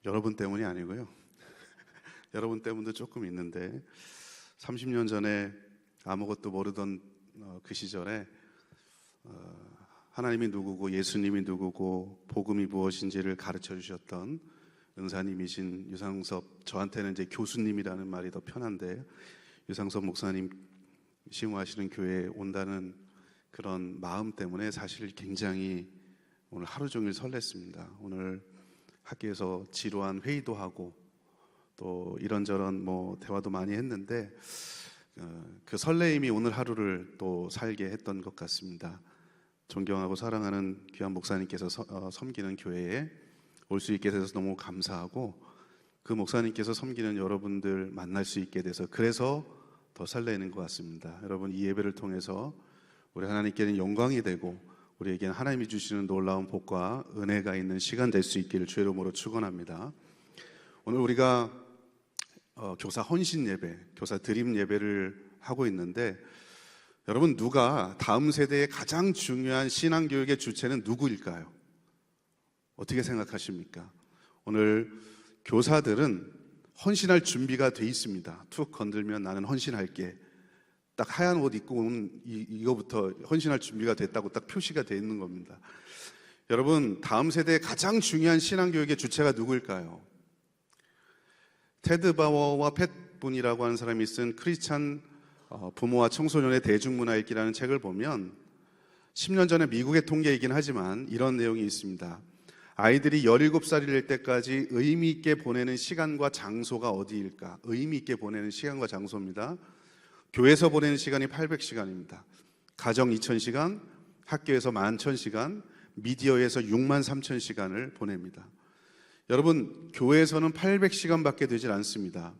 여러분 때문이 아니고요. 여러분 때문도 조금 있는데 30년 전에 아무것도 모르던 그 시절에 하나님이 누구고 예수님이 누구고 복음이 무엇인지를 가르쳐 주셨던 은사님이신 유상섭, 저한테는 이제 교수님이라는 말이 더 편한데, 유상섭 목사님 시무하시는 교회에 온다는 그런 마음 때문에 사실 굉장히 오늘 하루 종일 설렜습니다. 오늘 학교에서 지루한 회의도 하고 또 이런저런 대화도 많이 했는데 그 설레임이 오늘 하루를 또 살게 했던 것 같습니다. 존경하고 사랑하는 귀한 목사님께서 섬기는 교회에 올 수 있게 돼서 너무 감사하고, 그 목사님께서 섬기는 여러분들 만날 수 있게 돼서 그래서 더 설레는 것 같습니다. 여러분, 이 예배를 통해서 우리 하나님께는 영광이 되고 우리에게는 하나님이 주시는 놀라운 복과 은혜가 있는 시간 될 수 있기를 주의 이름으로 축원합니다. 오늘 우리가 교사 헌신 예배, 교사 드림 예배를 하고 있는데, 여러분, 누가 다음 세대의 가장 중요한 신앙교육의 주체는 누구일까요? 어떻게 생각하십니까? 오늘 교사들은 헌신할 준비가 돼 있습니다. 툭 건들면 나는 헌신할게, 딱 하얀 옷 입고 온 이거부터 헌신할 준비가 됐다고 딱 표시가 돼 있는 겁니다. 여러분, 다음 세대의 가장 중요한 신앙교육의 주체가 누구일까요? 테드 바워와 팻 분이라고 하는 사람이 쓴 크리스찬 부모와 청소년의 대중문화읽기라는 책을 보면 10년 전에 미국의 통계이긴 하지만 이런 내용이 있습니다. 아이들이 17살이 될 때까지 의미 있게 보내는 시간과 장소가 어디일까? 의미 있게 보내는 시간과 장소입니다. 교회에서 보내는 시간이 800시간입니다. 가정 2000시간, 학교에서 11,000시간, 미디어에서 63,000시간을 보냅니다. 여러분, 교회에서는 800시간밖에 되질 않습니다.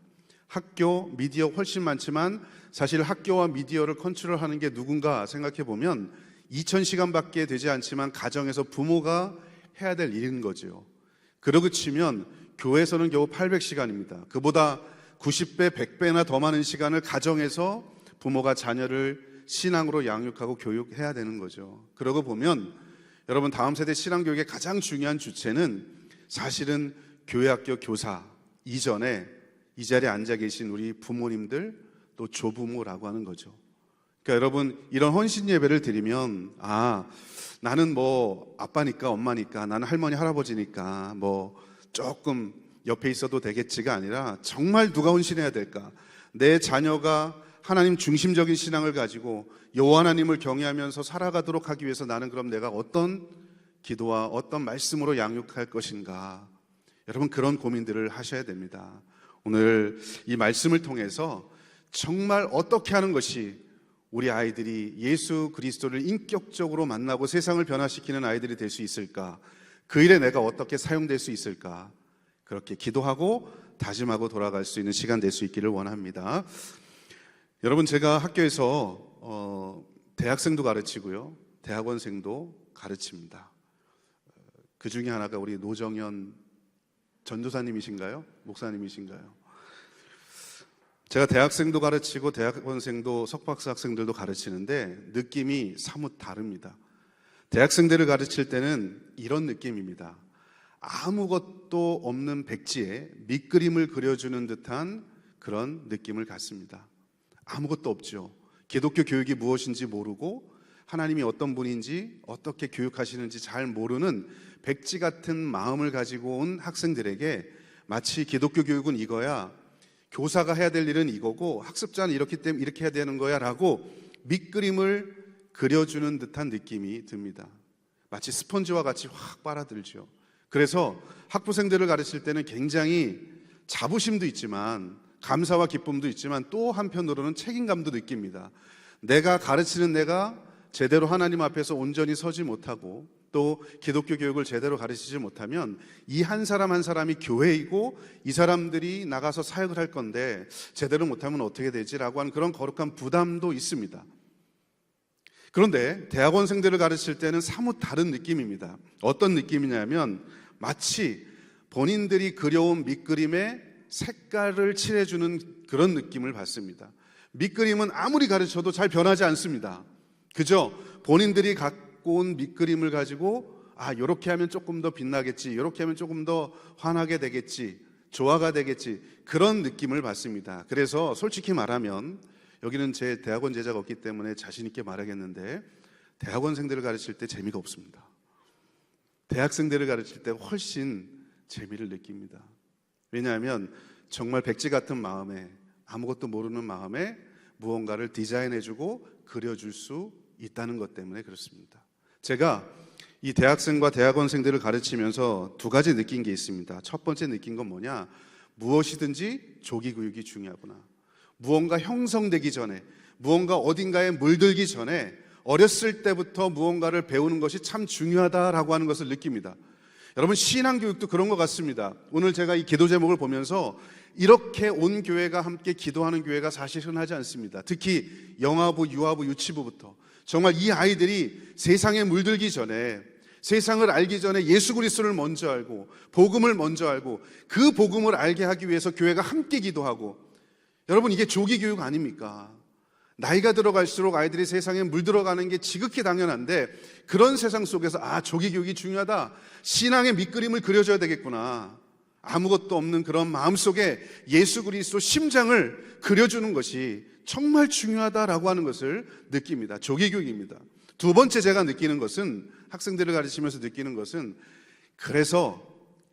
학교, 미디어 훨씬 많지만 사실 학교와 미디어를 컨트롤하는 게 누군가 생각해 보면 2,000시간밖에 되지 않지만 가정에서 부모가 해야 될 일인 거죠. 그러고 치면 교회에서는 겨우 800시간입니다. 그보다 90배, 100배나 더 많은 시간을 가정에서 부모가 자녀를 신앙으로 양육하고 교육해야 되는 거죠. 그러고 보면 여러분, 다음 세대 신앙교육의 가장 중요한 주체는 사실은 교회학교 교사 이전에 이 자리에 앉아 계신 우리 부모님들, 또 조부모라고 하는 거죠. 그러니까 여러분, 이런 헌신 예배를 드리면 나는 아빠니까 엄마니까, 나는 할머니 할아버지니까 조금 옆에 있어도 되겠지가 아니라 정말 누가 헌신해야 될까? 내 자녀가 하나님 중심적인 신앙을 가지고 여호와 하나님을 경외하면서 살아가도록 하기 위해서 나는 그럼 내가 어떤 기도와 어떤 말씀으로 양육할 것인가? 여러분, 그런 고민들을 하셔야 됩니다. 오늘 이 말씀을 통해서 정말 어떻게 하는 것이 우리 아이들이 예수 그리스도를 인격적으로 만나고 세상을 변화시키는 아이들이 될 수 있을까? 그 일에 내가 어떻게 사용될 수 있을까? 그렇게 기도하고 다짐하고 돌아갈 수 있는 시간 될 수 있기를 원합니다. 여러분, 제가 학교에서 대학생도 가르치고요, 대학원생도 가르칩니다. 그 중에 하나가 우리 노정현 전도사님이신가요? 목사님이신가요? 제가 대학생도 가르치고 대학원생도 석박사 학생들도 가르치는데 느낌이 사뭇 다릅니다. 대학생들을 가르칠 때는 이런 느낌입니다. 아무것도 없는 백지에 밑그림을 그려주는 듯한 그런 느낌을 갖습니다. 아무것도 없죠. 기독교 교육이 무엇인지 모르고 하나님이 어떤 분인지 어떻게 교육하시는지 잘 모르는 백지 같은 마음을 가지고 온 학생들에게 마치 기독교 교육은 이거야, 교사가 해야 될 일은 이거고 학습자는 이렇기 때문에 이렇게 해야 되는 거야 라고 밑그림을 그려주는 듯한 느낌이 듭니다. 마치 스펀지와 같이 확 빨아들죠. 그래서 학부생들을 가르칠 때는 굉장히 자부심도 있지만 감사와 기쁨도 있지만 또 한편으로는 책임감도 느낍니다. 내가 가르치는 내가 제대로 하나님 앞에서 온전히 서지 못하고 또 기독교 교육을 제대로 가르치지 못하면 이 한 사람 한 사람이 교회이고 이 사람들이 나가서 사역을 할 건데 제대로 못하면 어떻게 되지라고 하는 그런 거룩한 부담도 있습니다. 그런데 대학원생들을 가르칠 때는 사뭇 다른 느낌입니다. 어떤 느낌이냐면 마치 본인들이 그려온 밑그림에 색깔을 칠해주는 그런 느낌을 받습니다. 밑그림은 아무리 가르쳐도 잘 변하지 않습니다. 그저 본인들이 갖고 온 밑그림을 가지고 요렇게 하면 조금 더 빛나겠지, 요렇게 하면 조금 더 환하게 되겠지, 조화가 되겠지, 그런 느낌을 받습니다. 그래서 솔직히 말하면 여기는 제 대학원 제자가 없기 때문에 자신 있게 말하겠는데, 대학원생들을 가르칠 때 재미가 없습니다. 대학생들을 가르칠 때 훨씬 재미를 느낍니다. 왜냐하면 정말 백지 같은 마음에, 아무것도 모르는 마음에 무언가를 디자인해주고 그려줄 수 있다는 것 때문에 그렇습니다. 제가 이 대학생과 대학원생들을 가르치면서 두 가지 느낀 게 있습니다. 첫 번째 느낀 건 뭐냐? 무엇이든지 조기 교육이 중요하구나. 무언가 형성되기 전에, 무언가 어딘가에 물들기 전에 어렸을 때부터 무언가를 배우는 것이 참 중요하다라고 하는 것을 느낍니다. 여러분, 신앙교육도 그런 것 같습니다. 오늘 제가 이 기도 제목을 보면서 이렇게 온 교회가 함께 기도하는 교회가 사실 흔하지 않습니다. 특히 영아부, 유아부, 유치부부터 정말 이 아이들이 세상에 물들기 전에, 세상을 알기 전에 예수 그리스도를 먼저 알고 복음을 먼저 알고 그 복음을 알게 하기 위해서 교회가 함께 기도하고, 여러분, 이게 조기 교육 아닙니까? 나이가 들어갈수록 아이들이 세상에 물들어가는 게 지극히 당연한데, 그런 세상 속에서 조기 교육이 중요하다, 신앙의 밑그림을 그려줘야 되겠구나, 아무것도 없는 그런 마음속에 예수 그리스도 심장을 그려주는 것이 정말 중요하다라고 하는 것을 느낍니다. 조기 교육입니다. 두 번째 제가 느끼는 것은, 학생들을 가르치면서 느끼는 것은, 그래서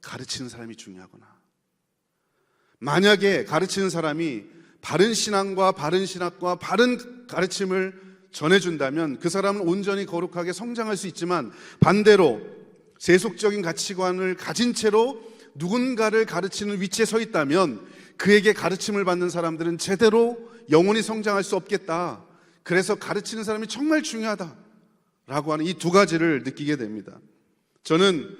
가르치는 사람이 중요하구나. 만약에 가르치는 사람이 바른 신앙과 바른 신학과 바른 가르침을 전해준다면 그 사람은 온전히 거룩하게 성장할 수 있지만, 반대로 세속적인 가치관을 가진 채로 누군가를 가르치는 위치에 서 있다면 그에게 가르침을 받는 사람들은 제대로 영혼이 성장할 수 없겠다. 그래서 가르치는 사람이 정말 중요하다라고 하는 이 두 가지를 느끼게 됩니다. 저는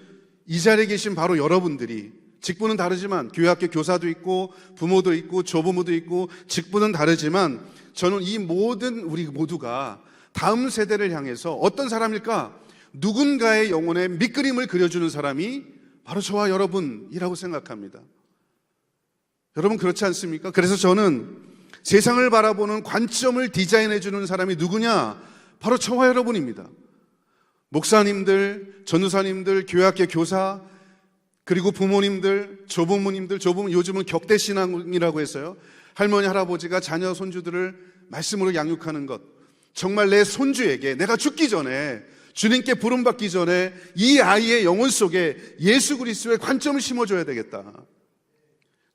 이 자리에 계신 바로 여러분들이, 직분은 다르지만 교회학교 교사도 있고 부모도 있고 조부모도 있고 직분은 다르지만, 저는 이 모든 우리 모두가 다음 세대를 향해서 어떤 사람일까? 누군가의 영혼의 밑그림을 그려주는 사람이 바로 저와 여러분이라고 생각합니다. 여러분, 그렇지 않습니까? 그래서 저는 세상을 바라보는 관점을 디자인해주는 사람이 누구냐? 바로 저와 여러분입니다. 목사님들, 전도사님들, 교회학교 교사, 그리고 부모님들, 조부모님들, 요즘은 격대신앙이라고 해서요, 할머니, 할아버지가 자녀, 손주들을 말씀으로 양육하는 것, 정말 내 손주에게 내가 죽기 전에, 주님께 부름받기 전에 이 아이의 영혼 속에 예수 그리스도의 관점을 심어줘야 되겠다.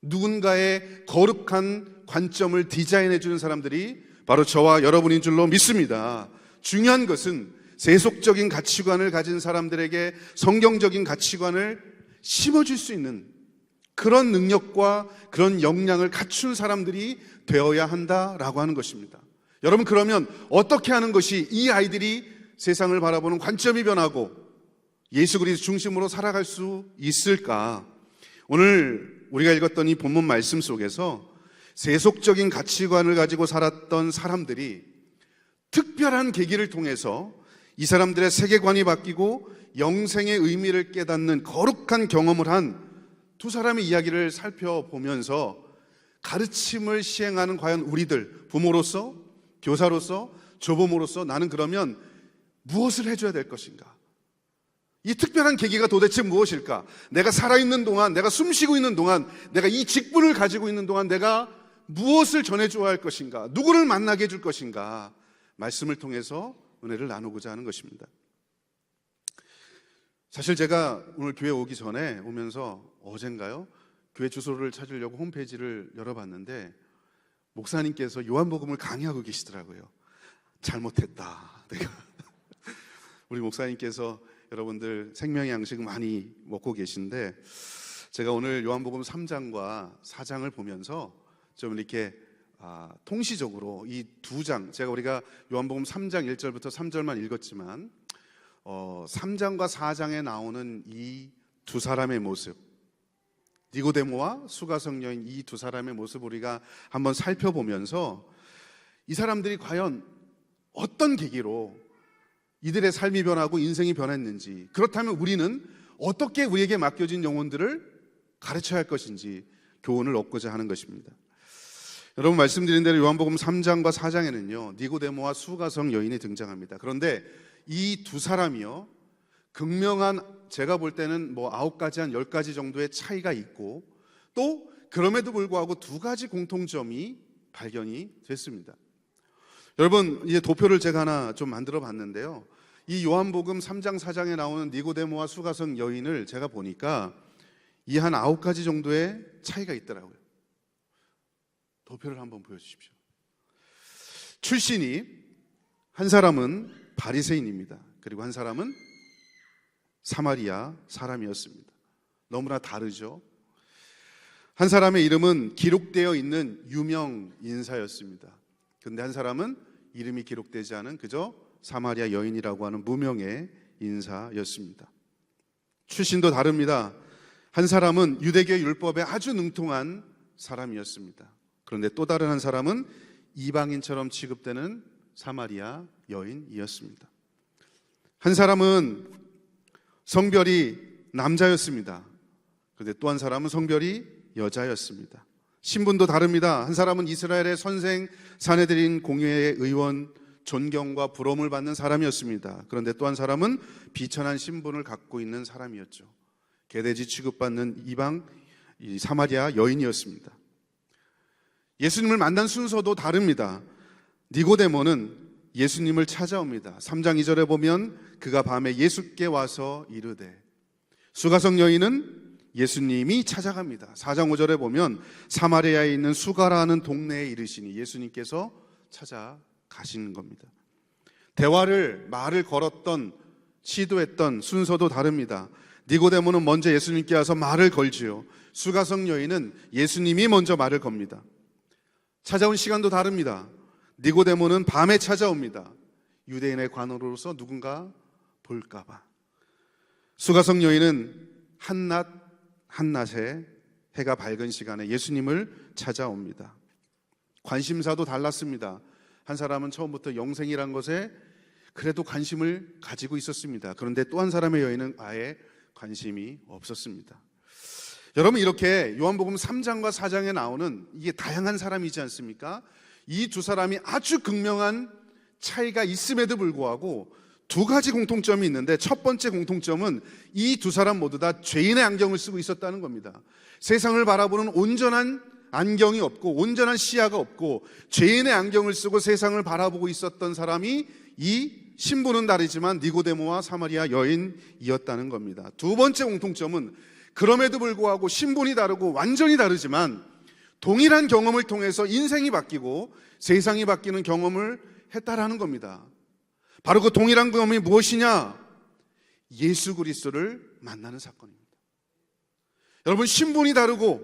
누군가의 거룩한 관점을 디자인해 주는 사람들이 바로 저와 여러분인 줄로 믿습니다. 중요한 것은 세속적인 가치관을 가진 사람들에게 성경적인 가치관을 심어줄 수 있는 그런 능력과 그런 역량을 갖춘 사람들이 되어야 한다라고 하는 것입니다. 여러분, 그러면 어떻게 하는 것이 이 아이들이 세상을 바라보는 관점이 변하고 예수 그리스도 중심으로 살아갈 수 있을까? 오늘 우리가 읽었던 이 본문 말씀 속에서 세속적인 가치관을 가지고 살았던 사람들이 특별한 계기를 통해서 이 사람들의 세계관이 바뀌고 영생의 의미를 깨닫는 거룩한 경험을 한 두 사람의 이야기를 살펴보면서 가르침을 시행하는 과연 우리들, 부모로서, 교사로서, 조부모로서 나는 그러면 무엇을 해줘야 될 것인가? 이 특별한 계기가 도대체 무엇일까? 내가 살아있는 동안, 내가 숨쉬고 있는 동안, 내가 이 직분을 가지고 있는 동안 내가 무엇을 전해줘야 할 것인가? 누구를 만나게 해줄 것인가? 말씀을 통해서 은혜를 나누고자 하는 것입니다. 사실 제가 오늘 교회 오기 전에 오면서 어젠가요? 교회 주소를 찾으려고 홈페이지를 열어봤는데 목사님께서 요한복음을 강의하고 계시더라고요. 잘못했다. 내가 우리 목사님께서 여러분들 생명의 양식 많이 먹고 계신데 제가 오늘 요한복음 3장과 4장을 보면서 좀 이렇게 통시적으로 이 두 장, 우리가 요한복음 3장 1절부터 3절만 읽었지만 3장과 4장에 나오는 이 두 사람의 모습, 니고데모와 수가성 여인 이 두 사람의 모습 우리가 한번 살펴보면서 이 사람들이 과연 어떤 계기로 이들의 삶이 변하고 인생이 변했는지, 그렇다면 우리는 어떻게 우리에게 맡겨진 영혼들을 가르쳐야 할 것인지 교훈을 얻고자 하는 것입니다. 여러분, 말씀드린 대로 요한복음 3장과 4장에는요 니고데모와 수가성 여인이 등장합니다. 그런데 이 두 사람이요 극명한, 제가 볼 때는 뭐 9가지 한 10가지 정도의 차이가 있고, 또 그럼에도 불구하고 2가지 공통점이 발견이 됐습니다. 여러분, 이제 도표를 제가 하나 좀 만들어 봤는데요. 이 요한복음 3장 4장에 나오는 니고데모와 수가성 여인을 제가 보니까 이 한 9가지 정도의 차이가 있더라고요. 도표를 한번 보여주십시오. 출신이, 한 사람은 바리새인입니다. 그리고 한 사람은 사마리아 사람이었습니다. 너무나 다르죠. 한 사람의 이름은 기록되어 있는 유명 인사였습니다. 근데 한 사람은 이름이 기록되지 않은 그저 사마리아 여인이라고 하는 무명의 인사였습니다. 출신도 다릅니다. 한 사람은 유대교 율법에 아주 능통한 사람이었습니다. 그런데 또 다른 한 사람은 이방인처럼 취급되는 사마리아 여인이었습니다. 한 사람은 성별이 남자였습니다. 그런데 또 한 사람은 성별이 여자였습니다. 신분도 다릅니다. 한 사람은 이스라엘의 선생 사내들인 공회의 의원, 존경과 부러움을 받는 사람이었습니다. 그런데 또 한 사람은 비천한 신분을 갖고 있는 사람이었죠. 개돼지 취급받는 이방 사마리아 여인이었습니다. 예수님을 만난 순서도 다릅니다. 니고데모는 예수님을 찾아옵니다. 3장 2절에 보면 그가 밤에 예수께 와서 이르되, 수가성 여인은 예수님이 찾아갑니다. 4장 5절에 보면 사마리아에 있는 수가라는 동네에 이르시니 예수님께서 찾아가시는 겁니다. 말을 걸었던, 시도했던 순서도 다릅니다. 니고데모는 먼저 예수님께 와서 말을 걸지요. 수가성 여인은 예수님이 먼저 말을 겁니다. 찾아온 시간도 다릅니다. 니고데모는 밤에 찾아옵니다. 유대인의 관으로서 누군가 볼까봐. 수가성 여인은 한낮에 해가 밝은 시간에 예수님을 찾아옵니다. 관심사도 달랐습니다. 한 사람은 처음부터 영생이란 것에 그래도 관심을 가지고 있었습니다. 그런데 또 한 사람의 여인은 아예 관심이 없었습니다. 여러분, 이렇게 요한복음 3장과 4장에 나오는 이게 다양한 사람이지 않습니까? 이 두 사람이 아주 극명한 차이가 있음에도 불구하고 2가지 공통점이 있는데, 첫 번째 공통점은 이 두 사람 모두 다 죄인의 안경을 쓰고 있었다는 겁니다. 세상을 바라보는 온전한 안경이 없고 온전한 시야가 없고 죄인의 안경을 쓰고 세상을 바라보고 있었던 사람이, 이 신분은 다르지만 니고데모와 사마리아 여인이었다는 겁니다. 2번째 공통점은 그럼에도 불구하고 신분이 다르고 완전히 다르지만 동일한 경험을 통해서 인생이 바뀌고 세상이 바뀌는 경험을 했다라는 겁니다. 바로 그 동일한 경험이 무엇이냐? 예수 그리스도를 만나는 사건입니다. 여러분, 신분이 다르고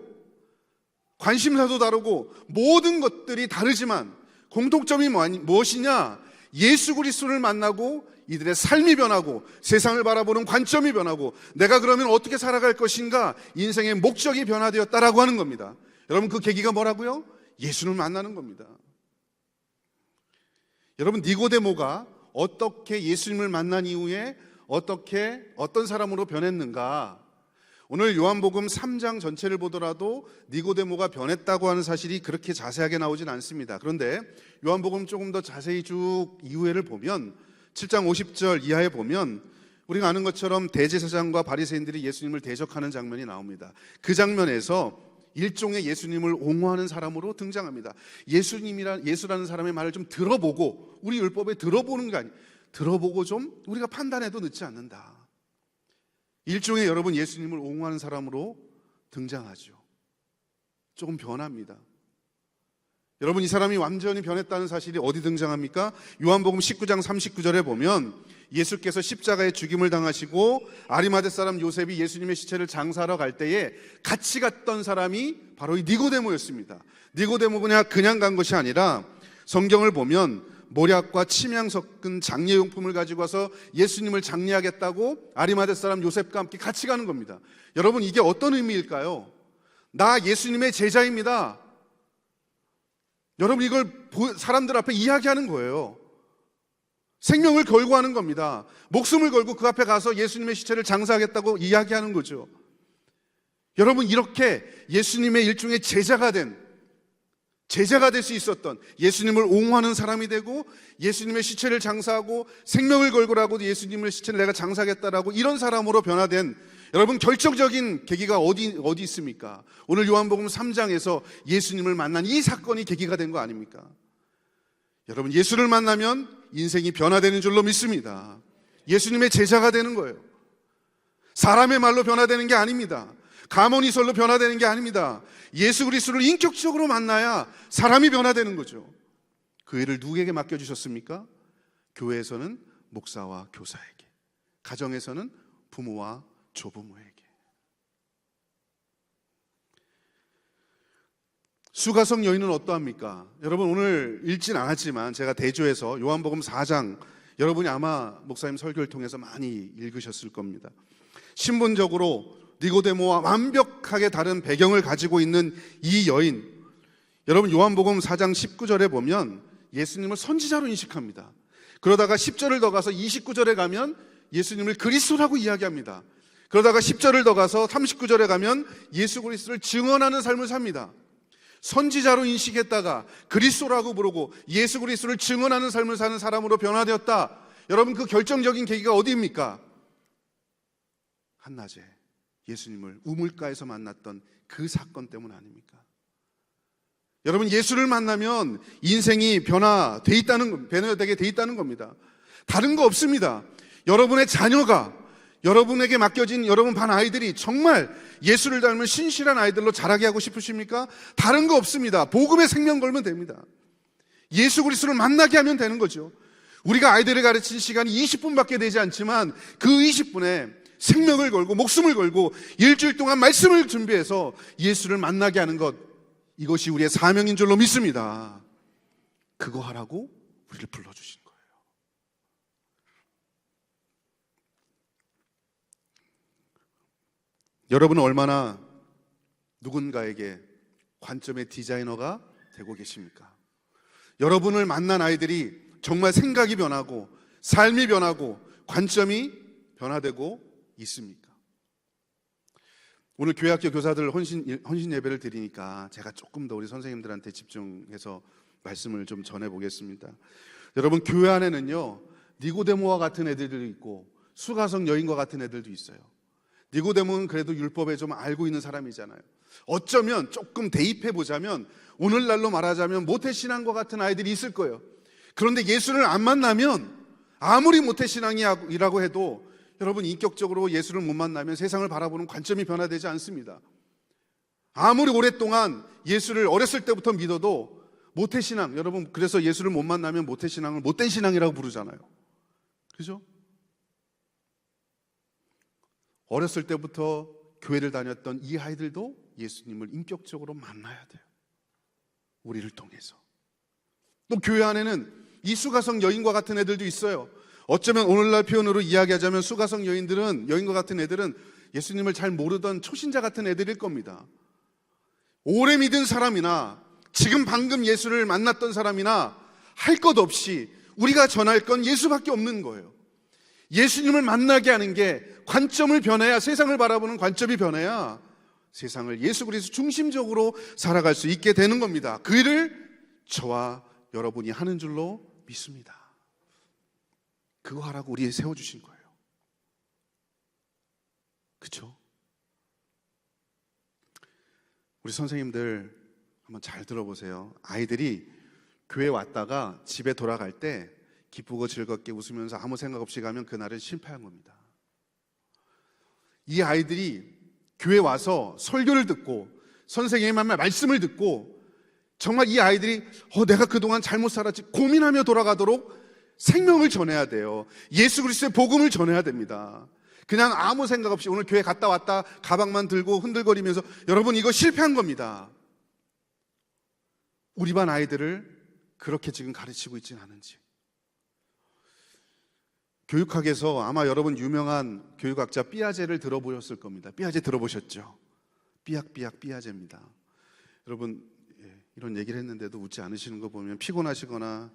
관심사도 다르고 모든 것들이 다르지만 공통점이 무엇이냐? 예수 그리스도를 만나고 이들의 삶이 변하고 세상을 바라보는 관점이 변하고 내가 그러면 어떻게 살아갈 것인가, 인생의 목적이 변화되었다라고 하는 겁니다. 여러분, 그 계기가 뭐라고요? 예수를 만나는 겁니다. 여러분, 니고데모가 어떻게 예수님을 만난 이후에 어떤 사람으로 변했는가? 오늘 요한복음 3장 전체를 보더라도 니고데모가 변했다고 하는 사실이 그렇게 자세하게 나오진 않습니다. 그런데 요한복음 조금 더 자세히 쭉 이후에를 보면 7장 50절 이하에 보면 우리가 아는 것처럼 대제사장과 바리새인들이 예수님을 대적하는 장면이 나옵니다. 그 장면에서 일종의 예수님을 옹호하는 사람으로 등장합니다. 예수라는 사람의 말을 좀 들어보고, 우리 율법에 들어보는 게 아니에요. 들어보고 좀 우리가 판단해도 늦지 않는다. 일종의 여러분 예수님을 옹호하는 사람으로 등장하죠. 조금 변합니다. 여러분, 이 사람이 완전히 변했다는 사실이 어디 등장합니까? 요한복음 19장 39절에 보면 예수께서 십자가에 죽임을 당하시고 아리마대 사람 요셉이 예수님의 시체를 장사하러 갈 때에 같이 갔던 사람이 바로 이 니고데모였습니다. 니고데모가 그냥 간 것이 아니라 성경을 보면 모략과 침향 섞은 장례용품을 가지고 와서 예수님을 장례하겠다고 아리마대 사람 요셉과 함께 같이 가는 겁니다. 여러분, 이게 어떤 의미일까요? 나 예수님의 제자입니다. 여러분, 이걸 사람들 앞에 이야기하는 거예요. 생명을 걸고 하는 겁니다. 목숨을 걸고 그 앞에 가서 예수님의 시체를 장사하겠다고 이야기하는 거죠. 여러분, 이렇게 예수님의 일종의 제자가 된, 제자가 될 수 있었던, 예수님을 옹호하는 사람이 되고 예수님의 시체를 장사하고 생명을 걸고라고 예수님의 시체를 내가 장사하겠다라고 이런 사람으로 변화된, 여러분 결정적인 계기가 어디 있습니까? 오늘 요한복음 3장에서 예수님을 만난 이 사건이 계기가 된 거 아닙니까? 여러분, 예수를 만나면 인생이 변화되는 줄로 믿습니다. 예수님의 제자가 되는 거예요. 사람의 말로 변화되는 게 아닙니다. 가모니설로 변화되는 게 아닙니다. 예수 그리스도를 인격적으로 만나야 사람이 변화되는 거죠. 그 일을 누구에게 맡겨주셨습니까? 교회에서는 목사와 교사에게, 가정에서는 부모와 조부모에게. 수가성 여인은 어떠합니까? 여러분, 오늘 읽진 않았지만 제가 대조해서 요한복음 4장, 여러분이 아마 목사님 설교를 통해서 많이 읽으셨을 겁니다. 신분적으로 니고데모와 완벽하게 다른 배경을 가지고 있는 이 여인, 여러분 요한복음 4장 19절에 보면 예수님을 선지자로 인식합니다. 그러다가 10절을 더 가서 29절에 가면 예수님을 그리스도라고 이야기합니다. 그러다가 10절을 더 가서 39절에 가면 예수 그리스도를 증언하는 삶을 삽니다. 선지자로 인식했다가 그리스도라고 부르고 예수 그리스도를 증언하는 삶을 사는 사람으로 변화되었다. 여러분, 그 결정적인 계기가 어디입니까? 한낮에 예수님을 우물가에서 만났던 그 사건 때문 아닙니까? 여러분, 예수를 만나면 인생이 변화되게 돼 있다는 겁니다. 다른 거 없습니다. 여러분의 자녀가, 여러분에게 맡겨진 여러분 반 아이들이 정말 예수를 닮은 신실한 아이들로 자라게 하고 싶으십니까? 다른 거 없습니다. 복음의 생명 걸면 됩니다. 예수 그리스도를 만나게 하면 되는 거죠. 우리가 아이들을 가르치는 시간이 20분밖에 되지 않지만 그 20분에 생명을 걸고 목숨을 걸고 일주일 동안 말씀을 준비해서 예수를 만나게 하는 것, 이것이 우리의 사명인 줄로 믿습니다. 그거 하라고 우리를 불러주신 거예요. 여러분은 얼마나 누군가에게 관점의 디자이너가 되고 계십니까? 여러분을 만난 아이들이 정말 생각이 변하고 삶이 변하고 관점이 변화되고 있습니까? 오늘 교회학교 교사들 헌신 예배를 드리니까 제가 조금 더 우리 선생님들한테 집중해서 말씀을 좀 전해보겠습니다. 여러분, 교회 안에는요 니고데모와 같은 애들도 있고 수가성 여인과 같은 애들도 있어요. 니고데모는 그래도 율법에 좀 알고 있는 사람이잖아요. 어쩌면 조금 대입해보자면 오늘날로 말하자면 모태신앙과 같은 아이들이 있을 거예요. 그런데 예수를 안 만나면 아무리 모태신앙이라고 해도 여러분, 인격적으로 예수를 못 만나면 세상을 바라보는 관점이 변화되지 않습니다. 아무리 오랫동안 예수를 어렸을 때부터 믿어도 모태신앙, 여러분, 그래서 예수를 못 만나면 모태신앙을 못된 신앙이라고 부르잖아요. 그죠? 어렸을 때부터 교회를 다녔던 이 아이들도 예수님을 인격적으로 만나야 돼요. 우리를 통해서. 또 교회 안에는 이 수가성 여인과 같은 애들도 있어요. 어쩌면 오늘날 표현으로 이야기하자면 수가성 여인과 같은 애들은 예수님을 잘 모르던 초신자 같은 애들일 겁니다. 오래 믿은 사람이나 지금 방금 예수를 만났던 사람이나 할 것 없이 우리가 전할 건 예수밖에 없는 거예요. 예수님을 만나게 하는 게 관점을 변해야, 세상을 바라보는 관점이 변해야 세상을 예수 그리스도 중심적으로 살아갈 수 있게 되는 겁니다. 그 일을 저와 여러분이 하는 줄로 믿습니다. 그거 하라고 우리에 세워주신 거예요. 그렇죠? 우리 선생님들 한번 잘 들어보세요. 아이들이 교회 왔다가 집에 돌아갈 때 기쁘고 즐겁게 웃으면서 아무 생각 없이 가면 그날은 실패한 겁니다. 이 아이들이 교회 와서 설교를 듣고 선생님의 말씀을 듣고 정말 이 아이들이 내가 그동안 잘못 살았지 고민하며 돌아가도록 생명을 전해야 돼요. 예수 그리스도의 복음을 전해야 됩니다. 그냥 아무 생각 없이 오늘 교회 갔다 왔다 가방만 들고 흔들거리면서, 여러분, 이거 실패한 겁니다. 우리 반 아이들을 그렇게 지금 가르치고 있지는 않은지. 교육학에서 아마 여러분 유명한 교육학자 삐아제를 들어보셨을 겁니다. 삐아제 들어보셨죠? 삐약삐약 삐아제입니다. 여러분, 이런 얘기를 했는데도 웃지 않으시는 거 보면 피곤하시거나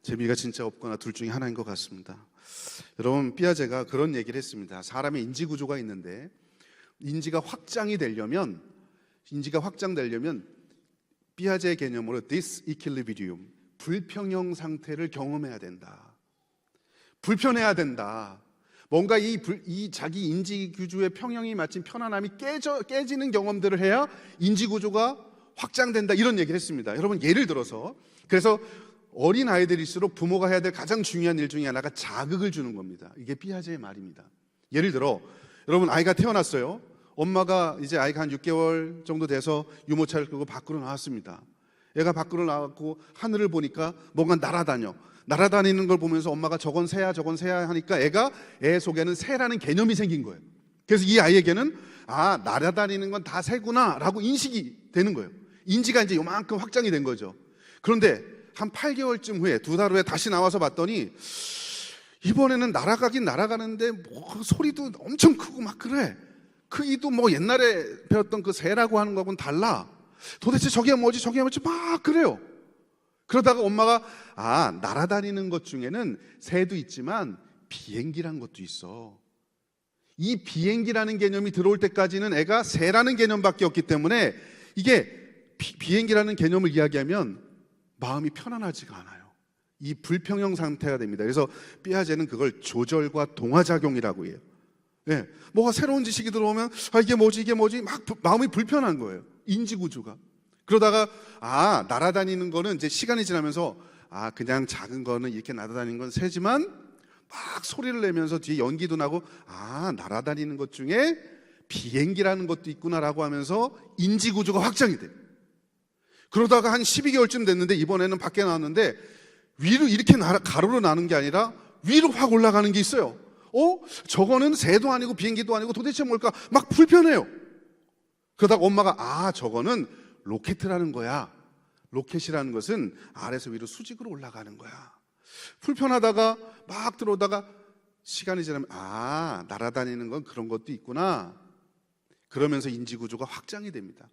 재미가 진짜 없거나 둘 중에 하나인 것 같습니다. 여러분, 삐아제가 그런 얘기를 했습니다. 사람의 인지 구조가 있는데 인지가 확장되려면 피아제의 개념으로 disequilibrium, 불평형 상태를 경험해야 된다. 불편해야 된다. 뭔가 이 자기 인지구조의 평형이 마친 편안함이 깨지는 경험들을 해야 인지구조가 확장된다, 이런 얘기를 했습니다. 여러분, 예를 들어서, 그래서 어린 아이들일수록 부모가 해야 될 가장 중요한 일 중에 하나가 자극을 주는 겁니다. 이게 피아제의 말입니다. 예를 들어, 여러분, 아이가 태어났어요. 엄마가 이제 아이가 한 6개월 정도 돼서 유모차를 끌고 밖으로 나왔습니다. 얘가 밖으로 나왔고 하늘을 보니까 뭔가 날아다니는 걸 보면서 엄마가 저건 새야 하니까 애 속에는 새라는 개념이 생긴 거예요. 그래서 이 아이에게는 날아다니는 건 다 새구나 라고 인식이 되는 거예요. 인지가 이제 요만큼 확장이 된 거죠. 그런데 한 8개월쯤 후에, 2달 후에 다시 나와서 봤더니 이번에는 날아가긴 날아가는데 뭐 소리도 엄청 크고 막 그래. 크기도 뭐 옛날에 배웠던 그 새라고 하는 거하고는 달라. 도대체 저게 뭐지 막 그래요. 그러다가 엄마가 날아다니는 것 중에는 새도 있지만 비행기란 것도 있어. 이 비행기라는 개념이 들어올 때까지는 애가 새라는 개념밖에 없기 때문에 이게 비행기라는 개념을 이야기하면 마음이 편안하지가 않아요. 이 불평형 상태가 됩니다. 그래서 피아제는 그걸 조절과 동화작용이라고 해요. 네. 뭐가 새로운 지식이 들어오면 이게 뭐지 막 마음이 불편한 거예요. 인지구조가. 그러다가 날아다니는 거는 이제 시간이 지나면서 그냥 작은 거는 이렇게 날아다니는 건 새지만 막 소리를 내면서 뒤에 연기도 나고 날아다니는 것 중에 비행기라는 것도 있구나라고 하면서 인지구조가 확장이 돼요. 그러다가 한 12개월쯤 됐는데 이번에는 밖에 나왔는데 위로 이렇게 가로로 나는 게 아니라 위로 확 올라가는 게 있어요. 저거는 새도 아니고 비행기도 아니고 도대체 뭘까? 막 불편해요. 그러다가 엄마가 저거는 로켓이라는 거야. 로켓이라는 것은 아래에서 위로 수직으로 올라가는 거야. 불편하다가 막 들어오다가 시간이 지나면 날아다니는 건 그런 것도 있구나. 그러면서 인지구조가 확장이 됩니다.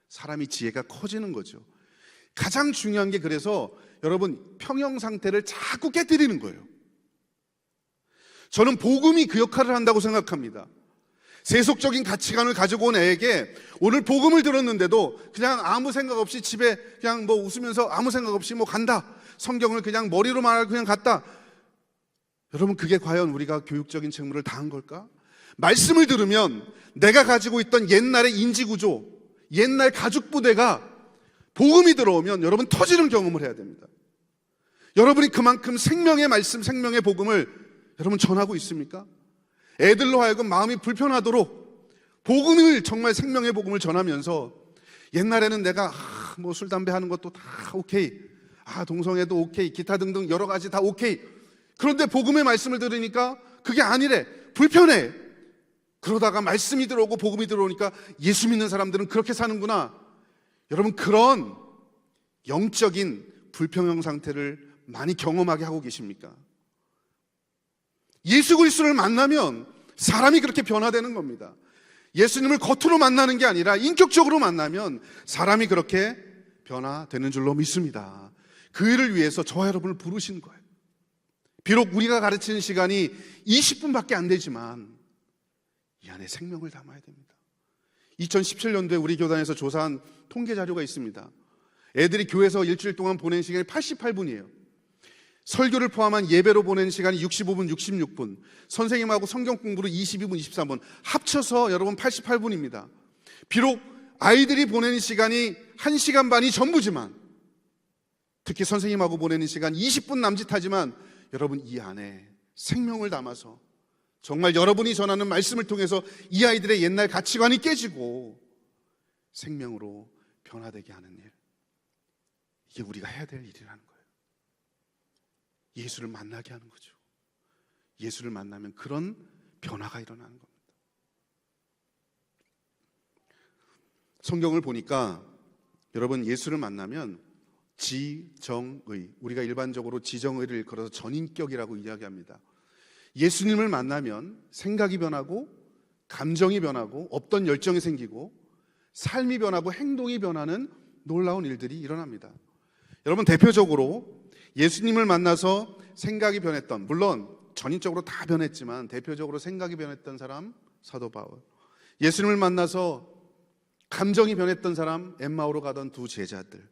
사람이 지혜가 커지는 거죠. 가장 중요한 게 그래서 여러분 평형 상태를 자꾸 깨뜨리는 거예요. 저는 복음이 그 역할을 한다고 생각합니다. 세속적인 가치관을 가지고 온 애에게 오늘 복음을 들었는데도 그냥 아무 생각 없이 집에 그냥 뭐 웃으면서 아무 생각 없이 뭐 간다. 성경을 그냥 머리로만 알고 그냥 갔다. 여러분, 그게 과연 우리가 교육적인 책무를 다한 걸까? 말씀을 들으면 내가 가지고 있던 옛날의 인지구조, 옛날 가죽부대가 복음이 들어오면 여러분 터지는 경험을 해야 됩니다. 여러분이 그만큼 생명의 말씀, 생명의 복음을 여러분 전하고 있습니까? 애들로 하여금 마음이 불편하도록 복음을, 정말 생명의 복음을 전하면서 옛날에는 내가 뭐 술, 담배 하는 것도 다 오케이, 동성애도 오케이, 기타 등등 여러 가지 다 오케이. 그런데 복음의 말씀을 들으니까 그게 아니래. 불편해. 그러다가 말씀이 들어오고 복음이 들어오니까 예수 믿는 사람들은 그렇게 사는구나. 여러분, 그런 영적인 불평형 상태를 많이 경험하게 하고 계십니까? 예수 그리스도를 만나면 사람이 그렇게 변화되는 겁니다. 예수님을 겉으로 만나는 게 아니라 인격적으로 만나면 사람이 그렇게 변화되는 줄로 믿습니다. 그 일을 위해서 저와 여러분을 부르신 거예요. 비록 우리가 가르치는 시간이 20분밖에 안 되지만 이 안에 생명을 담아야 됩니다. 2017년도에 우리 교단에서 조사한 통계 자료가 있습니다. 애들이 교회에서 일주일 동안 보낸 시간이 88분이에요. 설교를 포함한 예배로 보낸 시간이 65분, 66분, 선생님하고 성경 공부로 22분, 23분, 합쳐서 여러분 88분입니다. 비록 아이들이 보내는 시간이 1시간 반이 전부지만, 특히 선생님하고 보내는 시간 20분 남짓하지만, 여러분 이 안에 생명을 담아서 정말 여러분이 전하는 말씀을 통해서 이 아이들의 옛날 가치관이 깨지고 생명으로 변화되게 하는 일, 이게 우리가 해야 될 일이라는 거예요. 예수를 만나게 하는 거죠. 예수를 만나면 그런 변화가 일어나는 겁니다. 성경을 보니까 여러분, 예수를 만나면 지정의, 우리가 일반적으로 지정의를 일컬어서 전인격이라고 이야기합니다. 예수님을 만나면 생각이 변하고 감정이 변하고 없던 열정이 생기고 삶이 변하고 행동이 변하는 놀라운 일들이 일어납니다. 여러분, 대표적으로 예수님을 만나서 생각이 변했던, 물론 전인적으로 다 변했지만 대표적으로 생각이 변했던 사람, 사도 바울. 예수님을 만나서 감정이 변했던 사람, 엠마오로 가던 두 제자들,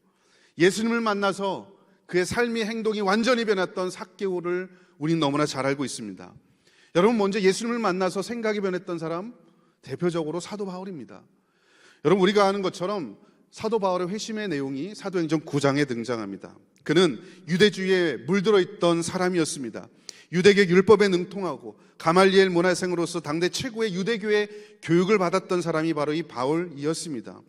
예수님을 만나서 그의 삶이 행동이 완전히 변했던 삭개오를 우린 너무나 잘 알고 있습니다. 여러분, 먼저 예수님을 만나서 생각이 변했던 사람, 대표적으로 사도 바울입니다. 여러분, 우리가 아는 것처럼 사도 바울의 회심의 내용이 사도행전 9장에 등장합니다. 그는 유대주의에 물들어 있던 사람이었습니다. 유대계 율법에 능통하고 가말리엘 문화생으로서 당대 최고의 유대교의 교육을 받았던 사람이 바로 이 바울이었습니다.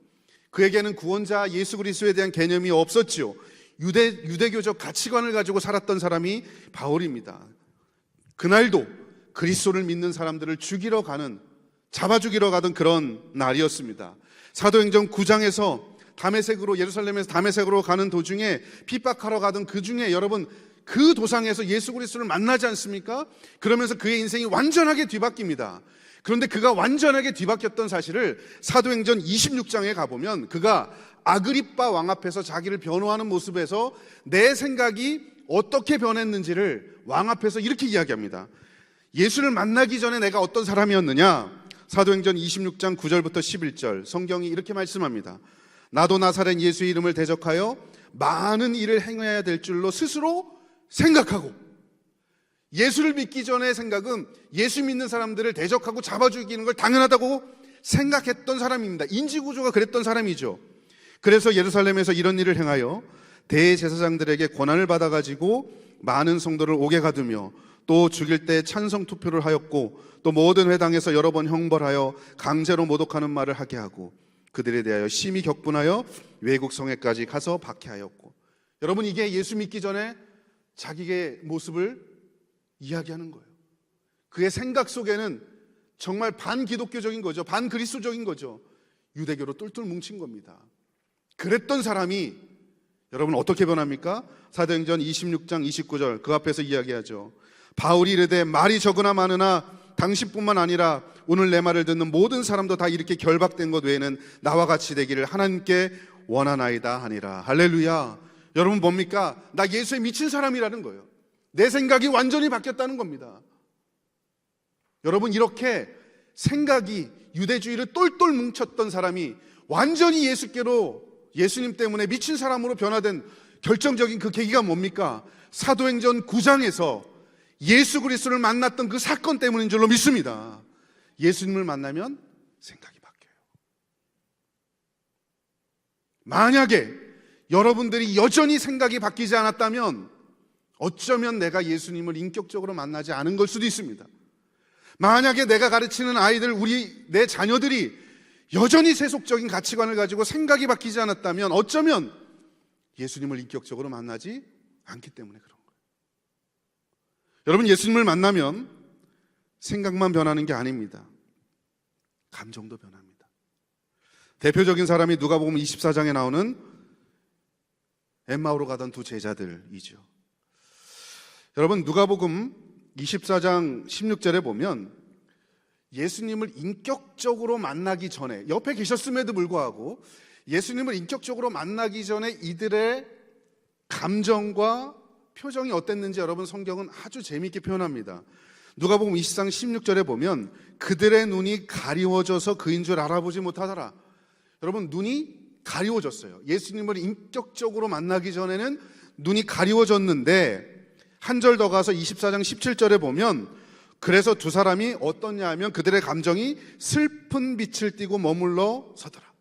그에게는 구원자 예수 그리스도에 대한 개념이 없었지요. 유대교적 가치관을 가지고 살았던 사람이 바울입니다. 그날도 그리스도를 믿는 사람들을 잡아 죽이러 가던 그런 날이었습니다. 사도행전 9장에서 예루살렘에서 다메섹으로 가는 도중에 핍박하러 가던 그 중에 여러분, 그 도상에서 예수 그리스도를 만나지 않습니까? 그러면서 그의 인생이 완전하게 뒤바뀝니다. 그런데 그가 완전하게 뒤바뀌었던 사실을 사도행전 26장에 가보면 그가 아그리빠 왕 앞에서 자기를 변호하는 모습에서 내 생각이 어떻게 변했는지를 왕 앞에서 이렇게 이야기합니다. 예수를 만나기 전에 내가 어떤 사람이었느냐? 사도행전 26장 9절부터 11절 성경이 이렇게 말씀합니다. 나도 나사렛 예수의 이름을 대적하여 많은 일을 행해야 될 줄로 스스로 생각하고, 예수를 믿기 전의 생각은 예수 믿는 사람들을 대적하고 잡아 죽이는 걸 당연하다고 생각했던 사람입니다. 인지구조가 그랬던 사람이죠. 그래서 예루살렘에서 이런 일을 행하여 대제사장들에게 권한을 받아가지고 많은 성도를 옥에 가두며 또 죽일 때 찬성 투표를 하였고, 또 모든 회당에서 여러 번 형벌하여 강제로 모독하는 말을 하게 하고 그들에 대하여 심히 격분하여 외국 성에까지 가서 박해하였고. 여러분, 이게 예수 믿기 전에 자기의 모습을 이야기하는 거예요. 그의 생각 속에는 정말 반기독교적인 거죠. 반그리스도적인 거죠. 유대교로 똘똘 뭉친 겁니다. 그랬던 사람이 여러분 어떻게 변합니까? 사도행전 26장 29절 그 앞에서 이야기하죠. 바울이 이르되 말이 적으나 많으나 당신뿐만 아니라 오늘 내 말을 듣는 모든 사람도 다 이렇게 결박된 것 외에는 나와 같이 되기를 하나님께 원하나이다 하니라. 할렐루야. 여러분 뭡니까? 나 예수에 미친 사람이라는 거예요. 내 생각이 완전히 바뀌었다는 겁니다. 여러분, 이렇게 생각이 유대주의를 똘똘 뭉쳤던 사람이 완전히 예수님 때문에 미친 사람으로 변화된 결정적인 그 계기가 뭡니까? 사도행전 9장에서 예수 그리스도를 만났던 그 사건 때문인 줄로 믿습니다. 예수님을 만나면 생각이 바뀌어요. 만약에 여러분들이 여전히 생각이 바뀌지 않았다면 어쩌면 내가 예수님을 인격적으로 만나지 않은 걸 수도 있습니다. 만약에 내가 가르치는 아이들, 내 자녀들이 여전히 세속적인 가치관을 가지고 생각이 바뀌지 않았다면 어쩌면 예수님을 인격적으로 만나지 않기 때문에 그런 거예요. 여러분, 예수님을 만나면 생각만 변하는 게 아닙니다. 감정도 변합니다. 대표적인 사람이 누가복음 24장에 나오는 엠마오로 가던 두 제자들이죠. 여러분, 누가복음 24장 16절에 보면 예수님을 인격적으로 만나기 전에, 옆에 계셨음에도 불구하고 예수님을 인격적으로 만나기 전에 이들의 감정과 표정이 어땠는지 여러분, 성경은 아주 재미있게 표현합니다. 누가복음 24장 16절에 보면 그들의 눈이 가리워져서 그인 줄 알아보지 못하더라. 여러분, 눈이 가리워졌어요. 예수님을 인격적으로 만나기 전에는 눈이 가리워졌는데, 한 절 더 가서 24장 17절에 보면 그래서 두 사람이 어떻냐 하면 그들의 감정이 슬픈 빛을 띠고 머물러 서더라.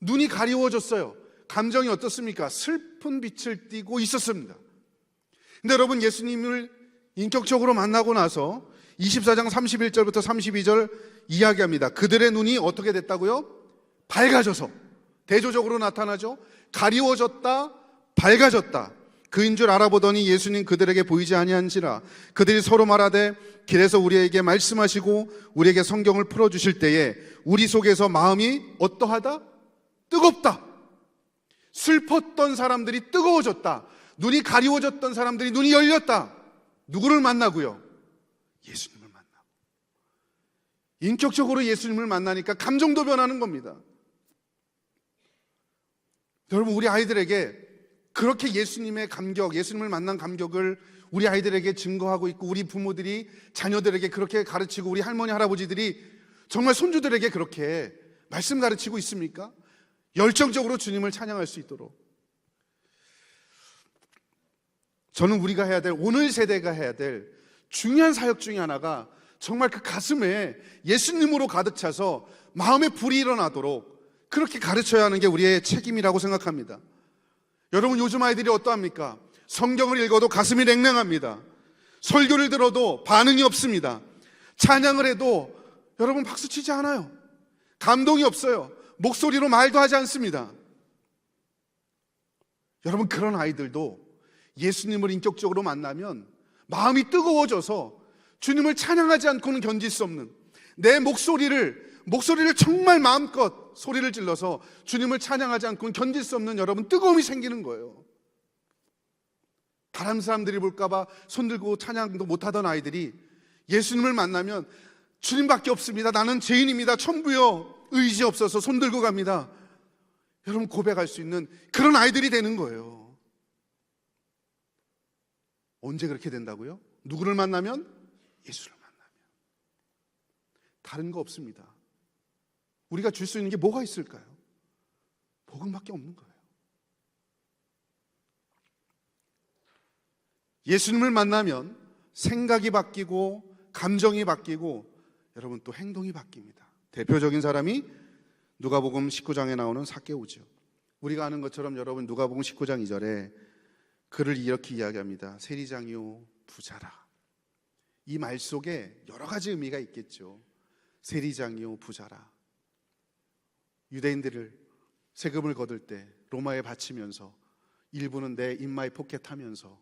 눈이 가리워졌어요. 감정이 어떻습니까? 슬픈 빛을 띠고 있었습니다. 근데 여러분, 예수님을 인격적으로 만나고 나서 24장 31절부터 32절 이야기합니다. 그들의 눈이 어떻게 됐다고요? 밝아져서. 대조적으로 나타나죠. 가리워졌다, 밝아졌다. 그인 줄 알아보더니 예수님 그들에게 보이지 아니한지라. 그들이 서로 말하되 길에서 우리에게 말씀하시고 우리에게 성경을 풀어주실 때에 우리 속에서 마음이 어떠하다? 뜨겁다. 슬펐던 사람들이 뜨거워졌다. 눈이 가리워졌던 사람들이 눈이 열렸다. 누구를 만나고요? 예수님을 만나고. 인격적으로 예수님을 만나니까 감정도 변하는 겁니다. 여러분, 우리 아이들에게 그렇게 예수님의 감격, 예수님을 만난 감격을 우리 아이들에게 증거하고 있고, 우리 부모들이 자녀들에게 그렇게 가르치고, 우리 할머니, 할아버지들이 정말 손주들에게 그렇게 말씀 가르치고 있습니까? 열정적으로 주님을 찬양할 수 있도록. 저는 우리가 해야 될, 오늘 세대가 해야 될 중요한 사역 중에 하나가 정말 그 가슴에 예수님으로 가득 차서 마음에 불이 일어나도록 그렇게 가르쳐야 하는 게 우리의 책임이라고 생각합니다. 여러분, 요즘 아이들이 어떠합니까? 성경을 읽어도 가슴이 냉랭합니다. 설교를 들어도 반응이 없습니다. 찬양을 해도 여러분 박수치지 않아요. 감동이 없어요. 목소리로 말도 하지 않습니다. 여러분, 그런 아이들도 예수님을 인격적으로 만나면 마음이 뜨거워져서 주님을 찬양하지 않고는 견딜 수 없는, 내 목소리를 정말 마음껏 소리를 질러서 주님을 찬양하지 않고는 견딜 수 없는 여러분 뜨거움이 생기는 거예요. 다른 사람들이 볼까봐 손들고 찬양도 못하던 아이들이 예수님을 만나면 주님밖에 없습니다. 나는 죄인입니다. 천부여 의지 없어서 손들고 갑니다. 여러분, 고백할 수 있는 그런 아이들이 되는 거예요. 언제 그렇게 된다고요? 누구를 만나면? 예수를 만나면. 다른 거 없습니다. 우리가 줄 수 있는 게 뭐가 있을까요? 복음밖에 없는 거예요. 예수님을 만나면 생각이 바뀌고 감정이 바뀌고 여러분 또 행동이 바뀝니다. 대표적인 사람이 누가복음 19장에 나오는 삭개오죠. 우리가 아는 것처럼 여러분 누가복음 19장 2절에 그를 이렇게 이야기합니다. 세리장이요 부자라. 이 말 속에 여러 가지 의미가 있겠죠. 세리장이요 부자라. 유대인들을 세금을 거둘 때 로마에 바치면서 일부는 내 인마이 포켓하면서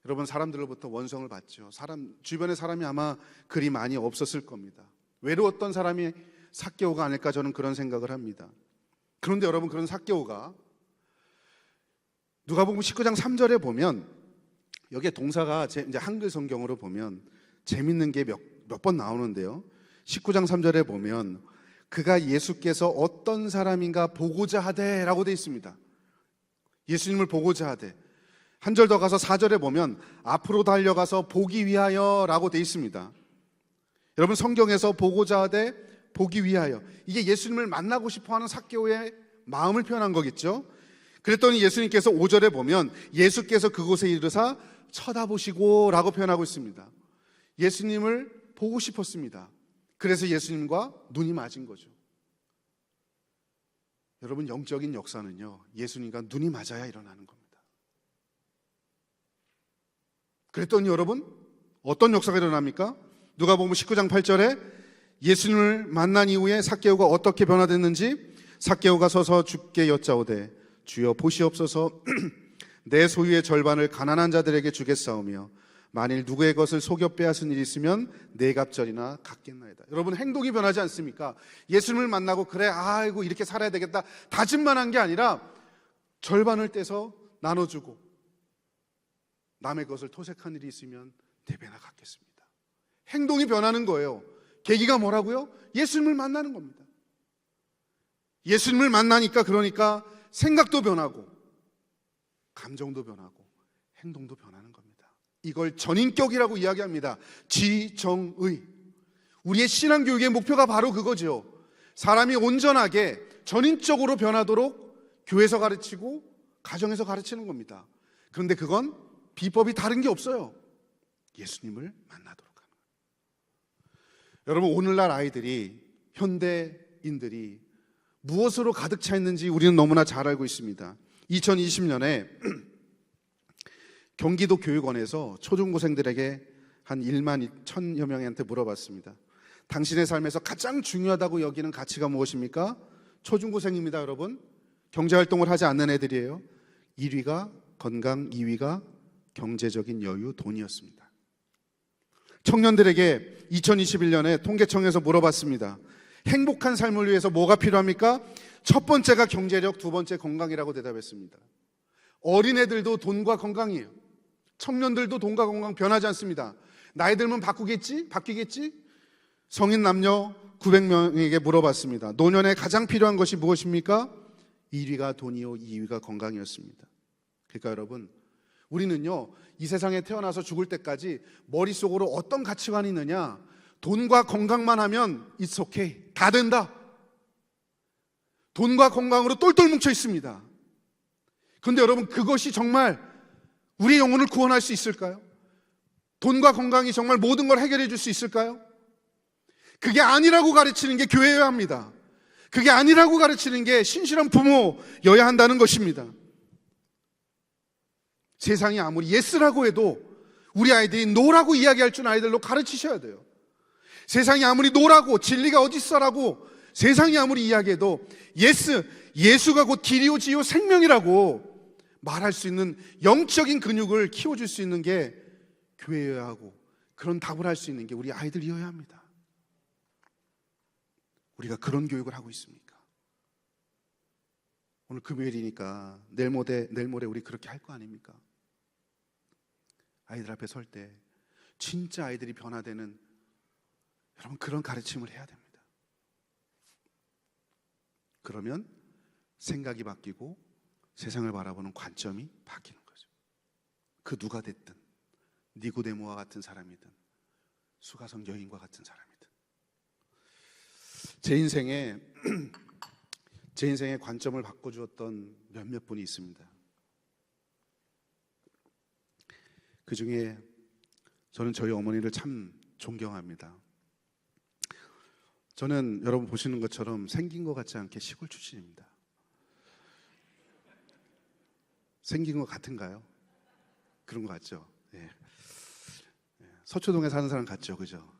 여러분 사람들로부터 원성을 받죠. 주변에 사람이 아마 그리 많이 없었을 겁니다. 외로웠던 사람이 삭개오가 아닐까 저는 그런 생각을 합니다. 그런데 여러분, 그런 삭개오가 누가복음 19장 3절에 보면 여기에 동사가 이제 한글 성경으로 보면 재밌는 게 몇 번 나오는데요. 19장 3절에 보면 그가 예수께서 어떤 사람인가 보고자 하되라고 되어 있습니다. 예수님을 보고자 하되. 한 절 더 가서 4절에 보면 앞으로 달려가서 보기 위하여라고 되어 있습니다. 여러분, 성경에서 보고자 하되 보기 위하여, 이게 예수님을 만나고 싶어하는 삭개오의 마음을 표현한 거겠죠. 그랬더니 예수님께서 5절에 보면 예수께서 그곳에 이르사 쳐다보시고 라고 표현하고 있습니다. 예수님을 보고 싶었습니다. 그래서 예수님과 눈이 맞은 거죠. 여러분, 영적인 역사는요, 예수님과 눈이 맞아야 일어나는 겁니다. 그랬더니 여러분, 어떤 역사가 일어납니까? 누가복음 19장 8절에 예수님을 만난 이후에 삭개오가 어떻게 변화됐는지, 삭개오가 서서 주께 여짜오되 주여 보시옵소서 내 소유의 절반을 가난한 자들에게 주겠사오며 만일 누구의 것을 속여 빼앗은 일이 있으면 네 갑절이나 갚겠나이다. 여러분, 행동이 변하지 않습니까? 예수님을 만나고 그래 아이고 이렇게 살아야 되겠다 다짐만 한 게 아니라 절반을 떼서 나눠주고 남의 것을 토색한 일이 있으면 네 배나 갚겠습니다. 행동이 변하는 거예요. 계기가 뭐라고요? 예수님을 만나는 겁니다. 예수님을 만나니까 그러니까 생각도 변하고 감정도 변하고 행동도 변하는 겁니다. 이걸 전인격이라고 이야기합니다. 지정의. 우리의 신앙교육의 목표가 바로 그거죠. 사람이 온전하게 전인적으로 변하도록 교회에서 가르치고 가정에서 가르치는 겁니다. 그런데 그건 비법이 다른 게 없어요. 예수님을 만나도록 하는 거예요. 여러분, 오늘날 아이들이, 현대인들이 무엇으로 가득 차 있는지 우리는 너무나 잘 알고 있습니다. 2020년에 경기도 교육원에서 초중고생들에게 한 1만 1천여 명한테 물어봤습니다. 당신의 삶에서 가장 중요하다고 여기는 가치가 무엇입니까? 초중고생입니다, 여러분. 경제활동을 하지 않는 애들이에요. 1위가 건강, 2위가 경제적인 여유, 돈이었습니다. 청년들에게 2021년에 통계청에서 물어봤습니다. 행복한 삶을 위해서 뭐가 필요합니까? 첫 번째가 경제력, 두 번째 건강이라고 대답했습니다. 어린애들도 돈과 건강이에요. 청년들도 돈과 건강 변하지 않습니다. 나이 들면 바뀌겠지? 성인 남녀 900명에게 물어봤습니다. 노년에 가장 필요한 것이 무엇입니까? 1위가 돈이요, 2위가 건강이었습니다. 그러니까 여러분, 우리는요, 이 세상에 태어나서 죽을 때까지 머릿속으로 어떤 가치관이 있느냐? 돈과 건강만 하면 it's okay, 다 된다. 돈과 건강으로 똘똘 뭉쳐 있습니다. 그런데 여러분, 그것이 정말 우리의 영혼을 구원할 수 있을까요? 돈과 건강이 정말 모든 걸 해결해 줄 수 있을까요? 그게 아니라고 가르치는 게 교회여야 합니다. 그게 아니라고 가르치는 게 신실한 부모여야 한다는 것입니다. 세상이 아무리 예스라고 해도 우리 아이들이 노라고 이야기할 줄 아이들로 가르치셔야 돼요. 세상이 아무리 노라고 진리가 어딨어라고 세상이 아무리 이야기해도 예수가 곧 길이요 지요 생명이라고 말할 수 있는 영적인 근육을 키워줄 수 있는 게 교회여야 하고, 그런 답을 할 수 있는 게 우리 아이들이어야 합니다. 우리가 그런 교육을 하고 있습니까? 오늘 금요일이니까 내일 모레 우리 그렇게 할 거 아닙니까? 아이들 앞에 설 때 진짜 아이들이 변화되는, 여러분, 그런 가르침을 해야 됩니다. 그러면 생각이 바뀌고 세상을 바라보는 관점이 바뀌는 거죠. 그 누가 됐든, 니고데모와 같은 사람이든 수가성 여인과 같은 사람이든. 제 인생의 관점을 바꿔주었던 몇몇 분이 있습니다. 그 중에 저는 저희 어머니를 참 존경합니다. 저는 여러분 보시는 것처럼 생긴 것 같지 않게 시골 출신입니다. 생긴 것 같은가요? 그런 것 같죠? 예. 서초동에 사는 사람 같죠? 그죠?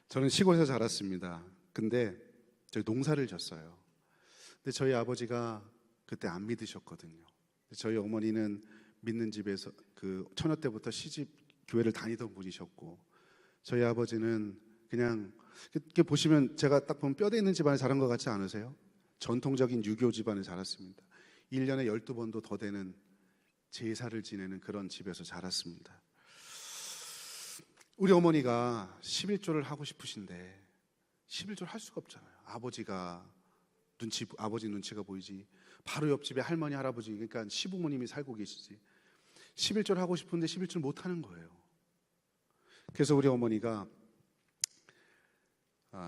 저는 시골에서 자랐습니다. 근데 저희 농사를 졌어요. 근데 저희 아버지가 그때 안 믿으셨거든요. 저희 어머니는 믿는 집에서 그 처녀 때부터 시집 교회를 다니던 분이셨고, 저희 아버지는 그냥 이렇게 보시면 제가 딱 보면 뼈대 있는 집안에 자란 것 같지 않으세요? 전통적인 유교 집안에 자랐습니다. 1년에 12번도 더 되는 제사를 지내는 그런 집에서 자랐습니다. 우리 어머니가 11조를 하고 싶으신데 11조를 할 수가 없잖아요. 아버지 눈치가 보이지. 바로 옆집에 할머니, 할아버지, 그러니까 시부모님이 살고 계시지. 11조를 하고 싶은데 11조를 못 하는 거예요. 그래서 우리 어머니가,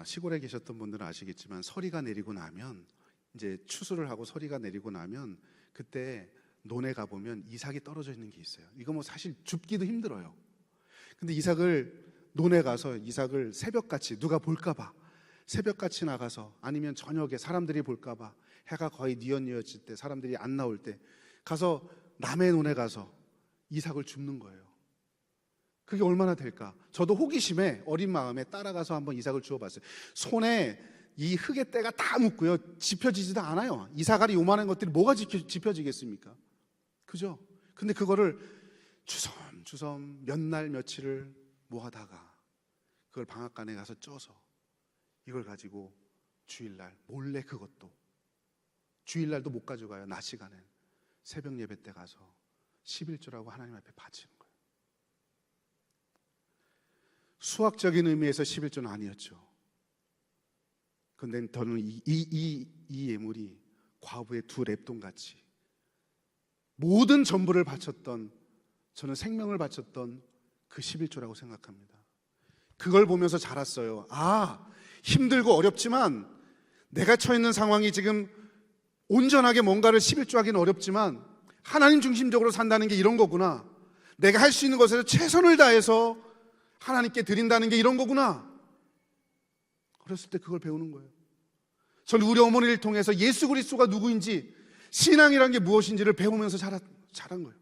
시골에 계셨던 분들은 아시겠지만, 서리가 내리고 나면, 이제 추수를 하고 서리가 내리고 나면 그때 논에 가보면 이삭이 떨어져 있는 게 있어요. 이거 뭐 사실 줍기도 힘들어요. 근데 논에 가서 이삭을 새벽같이, 누가 볼까봐 새벽같이 나가서, 아니면 저녁에 사람들이 볼까봐 해가 거의 뉘엿뉘엿질 때, 사람들이 안 나올 때 가서 남의 논에 가서 이삭을 줍는 거예요. 그게 얼마나 될까? 저도 호기심에 어린 마음에 따라가서 한번 이삭을 주워봤어요. 손에 이 흙의 때가 다 묻고요, 집혀지지도 않아요. 이삭알이 요만한 것들이 뭐가 집혀지겠습니까? 그죠? 근데 그거를 주섬주섬 몇 날 며칠을 모아다가 그걸 방앗간에 가서 쪄서 이걸 가지고 주일날 몰래, 그것도 주일날도 못 가져가요. 낮 시간엔 새벽 예배 때 가서 11조라고 하나님 앞에 바치는 거예요. 수학적인 의미에서 11조는 아니었죠. 그런데 저는 이 예물이 과부의 두 랩돈같이 모든 전부를 바쳤던, 저는 생명을 바쳤던 그 11조라고 생각합니다. 그걸 보면서 자랐어요. 힘들고 어렵지만, 내가 처해 있는 상황이 지금 온전하게 뭔가를 11조 하기는 어렵지만 하나님 중심적으로 산다는 게 이런 거구나. 내가 할 수 있는 것에서 최선을 다해서 하나님께 드린다는 게 이런 거구나. 어렸을 때 그걸 배우는 거예요. 저는 우리 어머니를 통해서 예수 그리스도가 누구인지, 신앙이란 게 무엇인지를 배우면서 자란 거예요.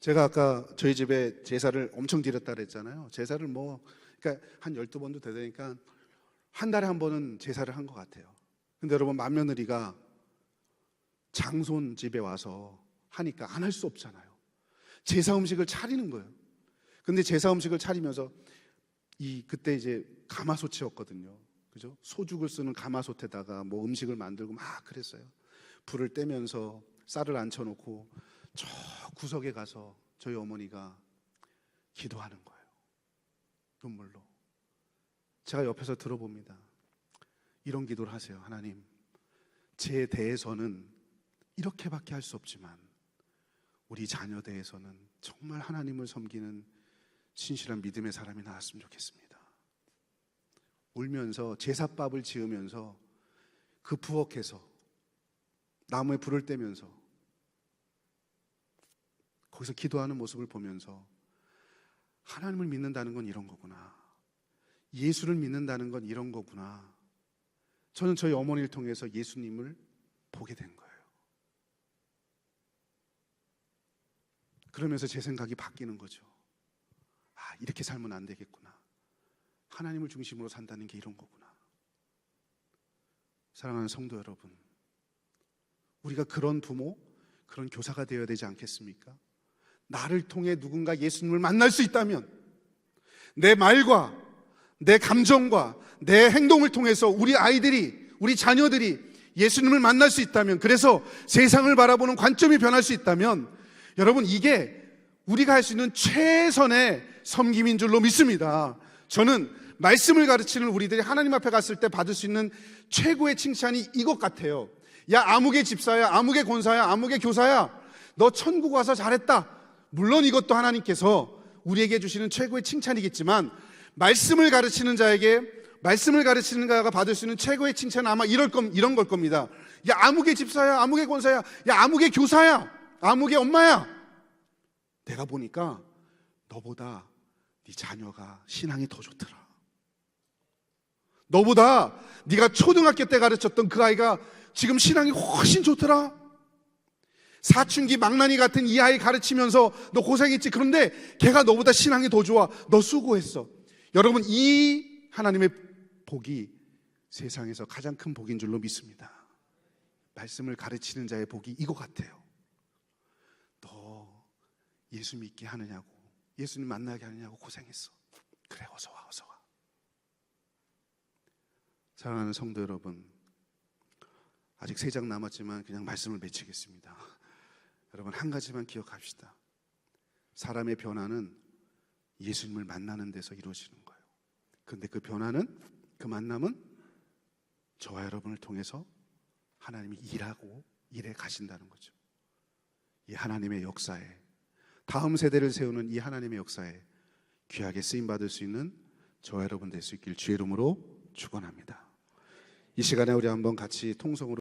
제가 아까 저희 집에 제사를 엄청 드렸다 그랬잖아요. 제사를 그러니까 한 12번도 되니까 한 달에 한 번은 제사를 한 것 같아요. 근데 여러분, 맏며느리가 장손 집에 와서 하니까 안 할 수 없잖아요. 제사 음식을 차리는 거예요. 근데 제사 음식을 차리면서 그때 이제 가마솥이었거든요. 그죠? 소죽을 쓰는 가마솥에다가 뭐 음식을 만들고 막 그랬어요. 불을 떼면서 쌀을 앉혀놓고 저 구석에 가서 저희 어머니가 기도하는 거예요. 눈물로. 제가 옆에서 들어봅니다. 이런 기도를 하세요. 하나님, 제 대해서는 이렇게밖에 할 수 없지만 우리 자녀 대해서는 정말 하나님을 섬기는 신실한 믿음의 사람이 나왔으면 좋겠습니다. 울면서 제사밥을 지으면서 그 부엌에서 나무에 불을 떼면서 거기서 기도하는 모습을 보면서 하나님을 믿는다는 건 이런 거구나, 예수를 믿는다는 건 이런 거구나, 저는 저희 어머니를 통해서 예수님을 보게 된 거예요. 그러면서 제 생각이 바뀌는 거죠. 아, 이렇게 살면 안 되겠구나, 하나님을 중심으로 산다는 게 이런 거구나. 사랑하는 성도 여러분, 우리가 그런 부모, 그런 교사가 되어야 되지 않겠습니까? 나를 통해 누군가 예수님을 만날 수 있다면, 내 말과 내 감정과 내 행동을 통해서 우리 아이들이, 우리 자녀들이 예수님을 만날 수 있다면, 그래서 세상을 바라보는 관점이 변할 수 있다면, 여러분, 이게 우리가 할 수 있는 최선의 섬김인 줄로 믿습니다. 저는 말씀을 가르치는 우리들이 하나님 앞에 갔을 때 받을 수 있는 최고의 칭찬이 이것 같아요. 야, 아무개 집사야, 아무개 권사야, 아무개 교사야, 너 천국 와서 잘했다. 물론 이것도 하나님께서 우리에게 주시는 최고의 칭찬이겠지만, 말씀을 가르치는 자에게, 말씀을 가르치는 자가 받을 수 있는 최고의 칭찬은 아마 이런 걸 겁니다. 야, 아무개 집사야, 아무개 권사야, 야, 아무개 교사야, 아무개 엄마야, 내가 보니까 너보다 네 자녀가 신앙이 더 좋더라. 너보다 네가 초등학교 때 가르쳤던 그 아이가 지금 신앙이 훨씬 좋더라. 사춘기 망나니 같은 이 아이 가르치면서 너 고생했지. 그런데 걔가 너보다 신앙이 더 좋아. 너 수고했어. 여러분, 이 하나님의 복이 세상에서 가장 큰 복인 줄로 믿습니다. 말씀을 가르치는 자의 복이 이거 같아요. 너 예수 믿게 하느냐고, 예수님 만나게 하느냐고 고생했어. 그래, 어서 와, 어서 와. 사랑하는 성도 여러분, 아직 3장 남았지만 그냥 말씀을 맺히겠습니다. 여러분, 한 가지만 기억합시다. 사람의 변화는 예수님을 만나는 데서 이루어지는 거예요. 그런데 그 변화는, 그 만남은 저와 여러분을 통해서 하나님이 일해 가신다는 거죠. 이 하나님의 역사에, 다음 세대를 세우는 이 하나님의 역사에 귀하게 쓰임받을 수 있는 저와 여러분 될 수 있길 주의 이름으로 축원합니다. 이 시간에 우리 한번 같이 통성으로